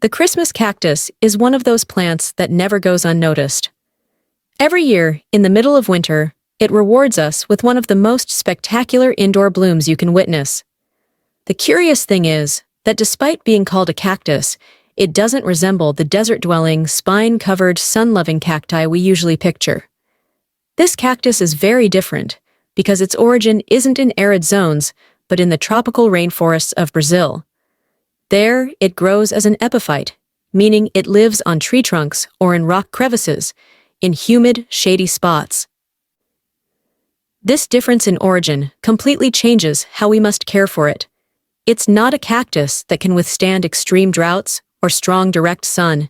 The Christmas cactus is one of those plants that never goes unnoticed. Every year, in the middle of winter, it rewards us with one of the most spectacular indoor blooms you can witness. The curious thing is that despite being called a cactus, it doesn't resemble the desert-dwelling, spine-covered, sun-loving cacti we usually picture. This cactus is very different because its origin isn't in arid zones, but in the tropical rainforests of Brazil. There, it grows as an epiphyte, meaning it lives on tree trunks or in rock crevices, in humid, shady spots. This difference in origin completely changes how we must care for it. It's not a cactus that can withstand extreme droughts or strong direct sun.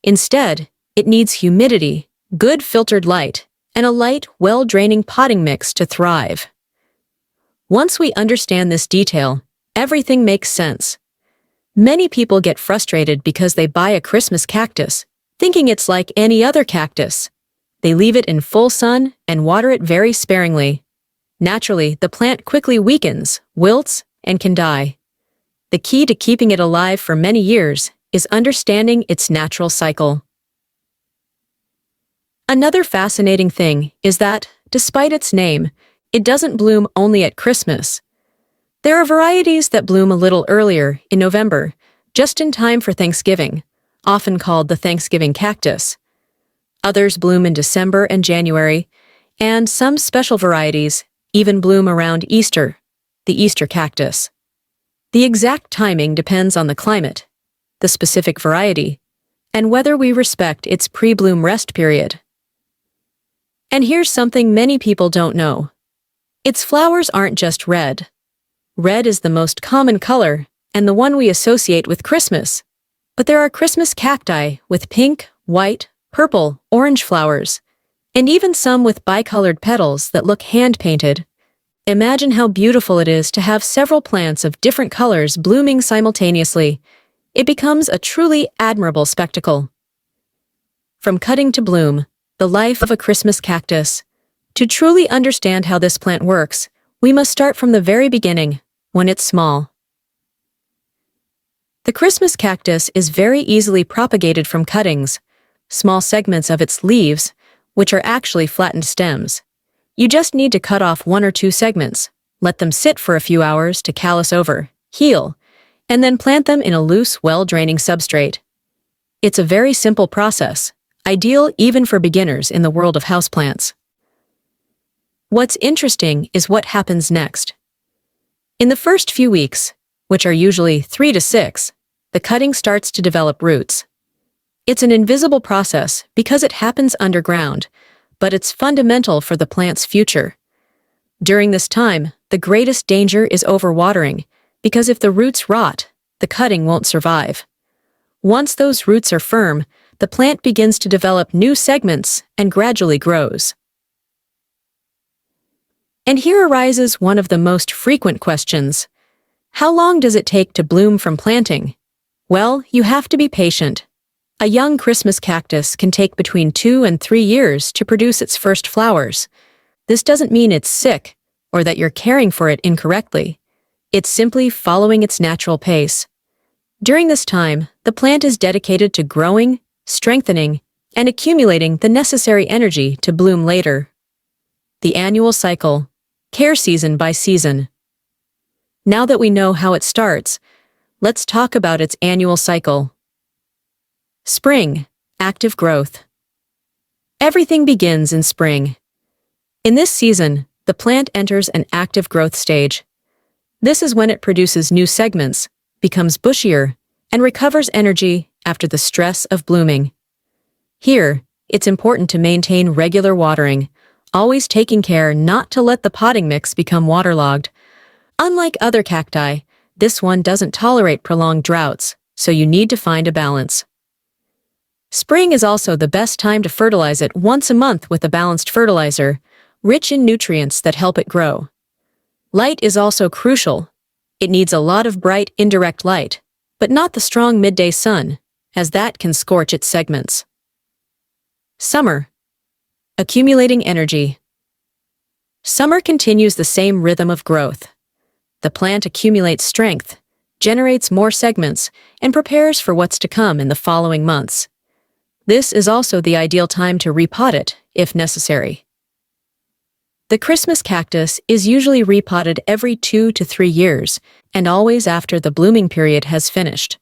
Instead, it needs humidity, good filtered light, and a light, well-draining potting mix to thrive. Once we understand this detail, everything makes sense. Many people get frustrated because they buy a Christmas cactus, thinking it's like any other cactus. They leave it in full sun and water it very sparingly. Naturally, the plant quickly weakens, wilts, and can die. The key to keeping it alive for many years is understanding its natural cycle. Another fascinating thing is that, despite its name, it doesn't bloom only at Christmas. There are varieties that bloom a little earlier, in November, just in time for Thanksgiving, often called the Thanksgiving cactus. Others bloom in December and January, and some special varieties even bloom around Easter, the Easter cactus. The exact timing depends on the climate, the specific variety, and whether we respect its pre-bloom rest period. And here's something many people don't know. Its flowers aren't just red. Red is the most common color and the one we associate with Christmas. But there are Christmas cacti with pink, white, purple, orange flowers, and even some with bicolored petals that look hand-painted. Imagine how beautiful it is to have several plants of different colors blooming simultaneously. It becomes a truly admirable spectacle. From cutting to bloom, the life of a Christmas cactus. To truly understand how this plant works, we must start from the very beginning, when it's small. The Christmas cactus is very easily propagated from cuttings, small segments of its leaves, which are actually flattened stems. You just need to cut off 1 or 2 segments, let them sit for a few hours to callus over, heal, and then plant them in a loose, well-draining substrate. It's a very simple process, ideal even for beginners in the world of houseplants. What's interesting is what happens next. In the first few weeks, which are usually 3 to 6, the cutting starts to develop roots. It's an invisible process because it happens underground, but it's fundamental for the plant's future. During this time, the greatest danger is overwatering, because if the roots rot, the cutting won't survive. Once those roots are firm, the plant begins to develop new segments and gradually grows. And here arises one of the most frequent questions. How long does it take to bloom from planting? Well, you have to be patient. A young Christmas cactus can take between 2 and 3 years to produce its first flowers. This doesn't mean it's sick or that you're caring for it incorrectly. It's simply following its natural pace. During this time, the plant is dedicated to growing, strengthening, and accumulating the necessary energy to bloom later. The annual cycle. Care season by season. Now that we know how it starts, let's talk about its annual cycle. Spring, active growth. Everything begins in spring. In this season, the plant enters an active growth stage. This is when it produces new segments, becomes bushier, and recovers energy after the stress of blooming. Here, it's important to maintain regular watering, always taking care not to let the potting mix become waterlogged. Unlike other cacti, this one doesn't tolerate prolonged droughts, so you need to find a balance. Spring is also the best time to fertilize it once a month with a balanced fertilizer, rich in nutrients that help it grow. Light is also crucial. It needs a lot of bright, indirect light, but not the strong midday sun, as that can scorch its segments. Summer. Accumulating energy. Summer continues the same rhythm of growth. The plant accumulates strength, generates more segments, and prepares for what's to come in the following months. This is also the ideal time to repot it, if necessary. The Christmas cactus is usually repotted every 2 to 3 years, and always after the blooming period has finished.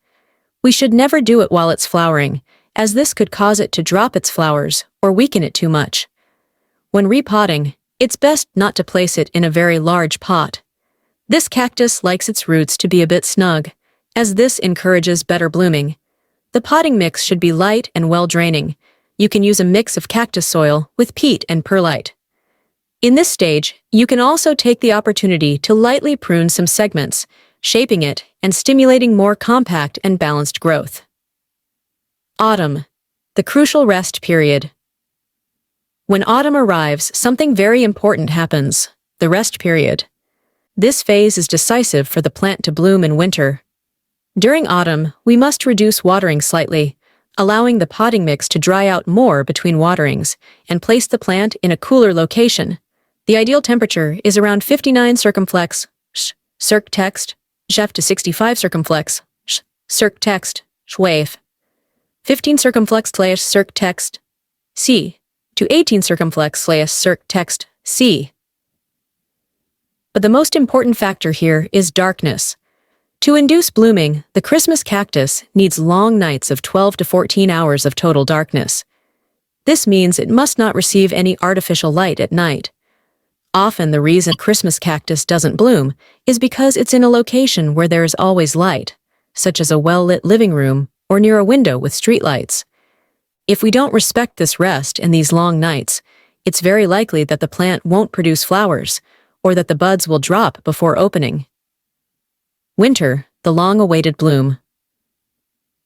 We should never do it while it's flowering, as this could cause it to drop its flowers or weaken it too much. When repotting, it's best not to place it in a very large pot. This cactus likes its roots to be a bit snug, as this encourages better blooming. The potting mix should be light and well-draining. You can use a mix of cactus soil with peat and perlite. In this stage, you can also take the opportunity to lightly prune some segments, shaping it and stimulating more compact and balanced growth. Autumn, the crucial rest period. When autumn arrives, something very important happens: the rest period. This phase is decisive for the plant to bloom in winter. During autumn, we must reduce watering slightly, allowing the potting mix to dry out more between waterings, and place the plant in a cooler location. The ideal temperature is around 59 circumflex, circ text, chef to 65 circumflex, circ text, schwave. 15 circumflex slash circ text, C, to 18 circumflex slash circ text, C. But the most important factor here is darkness. To induce blooming, the Christmas cactus needs long nights of 12 to 14 hours of total darkness. This means it must not receive any artificial light at night. Often the reason Christmas cactus doesn't bloom is because it's in a location where there is always light, such as a well-lit living room or near a window with streetlights. If we don't respect this rest and these long nights, it's very likely that the plant won't produce flowers, or that the buds will drop before opening. Winter, the long-awaited bloom.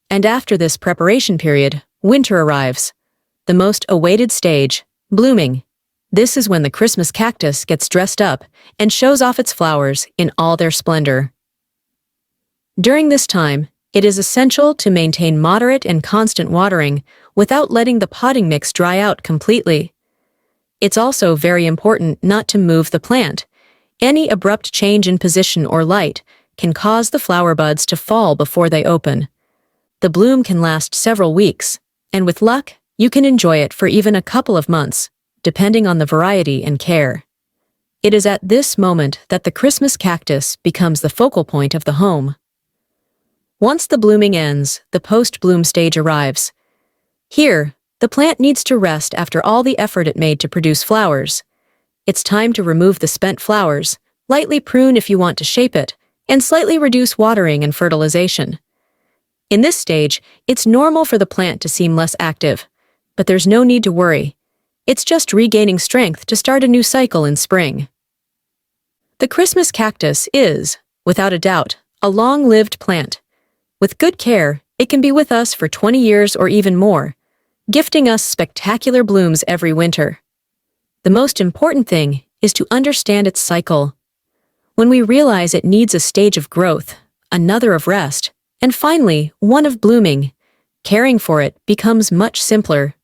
And after this preparation period, winter arrives. The most awaited stage, blooming. This is when the Christmas cactus gets dressed up and shows off its flowers in all their splendor. During this time, it is essential to maintain moderate and constant watering without letting the potting mix dry out completely. It's also very important not to move the plant. Any abrupt change in position or light can cause the flower buds to fall before they open. The bloom can last several weeks, and with luck, you can enjoy it for even a couple of months, depending on the variety and care. It is at this moment that the Christmas cactus becomes the focal point of the home. Once the blooming ends, the post-bloom stage arrives. Here, the plant needs to rest after all the effort it made to produce flowers. It's time to remove the spent flowers, lightly prune if you want to shape it, and slightly reduce watering and fertilization. In this stage, it's normal for the plant to seem less active, but there's no need to worry. It's just regaining strength to start a new cycle in spring. The Christmas cactus is, without a doubt, a long-lived plant. With good care, it can be with us for 20 years or even more, gifting us spectacular blooms every winter. The most important thing is to understand its cycle. When we realize it needs a stage of growth, another of rest, and finally, one of blooming, caring for it becomes much simpler.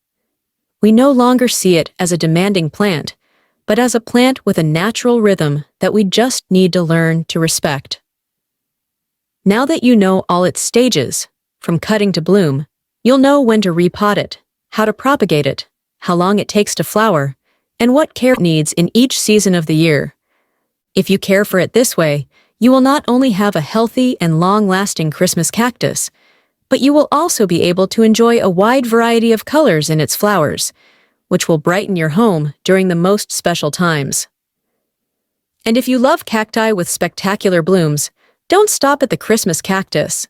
We no longer see it as a demanding plant, but as a plant with a natural rhythm that we just need to learn to respect. Now that you know all its stages, from cutting to bloom, you'll know when to repot it, how to propagate it, how long it takes to flower, and what care it needs in each season of the year. If you care for it this way, you will not only have a healthy and long-lasting Christmas cactus, but you will also be able to enjoy a wide variety of colors in its flowers, which will brighten your home during the most special times. And if you love cacti with spectacular blooms, don't stop at the Christmas cactus.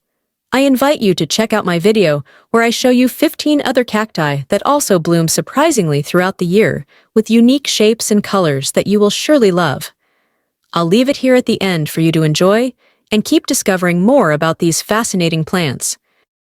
I invite you to check out my video where I show you 15 other cacti that also bloom surprisingly throughout the year with unique shapes and colors that you will surely love. I'll leave it here at the end for you to enjoy and keep discovering more about these fascinating plants.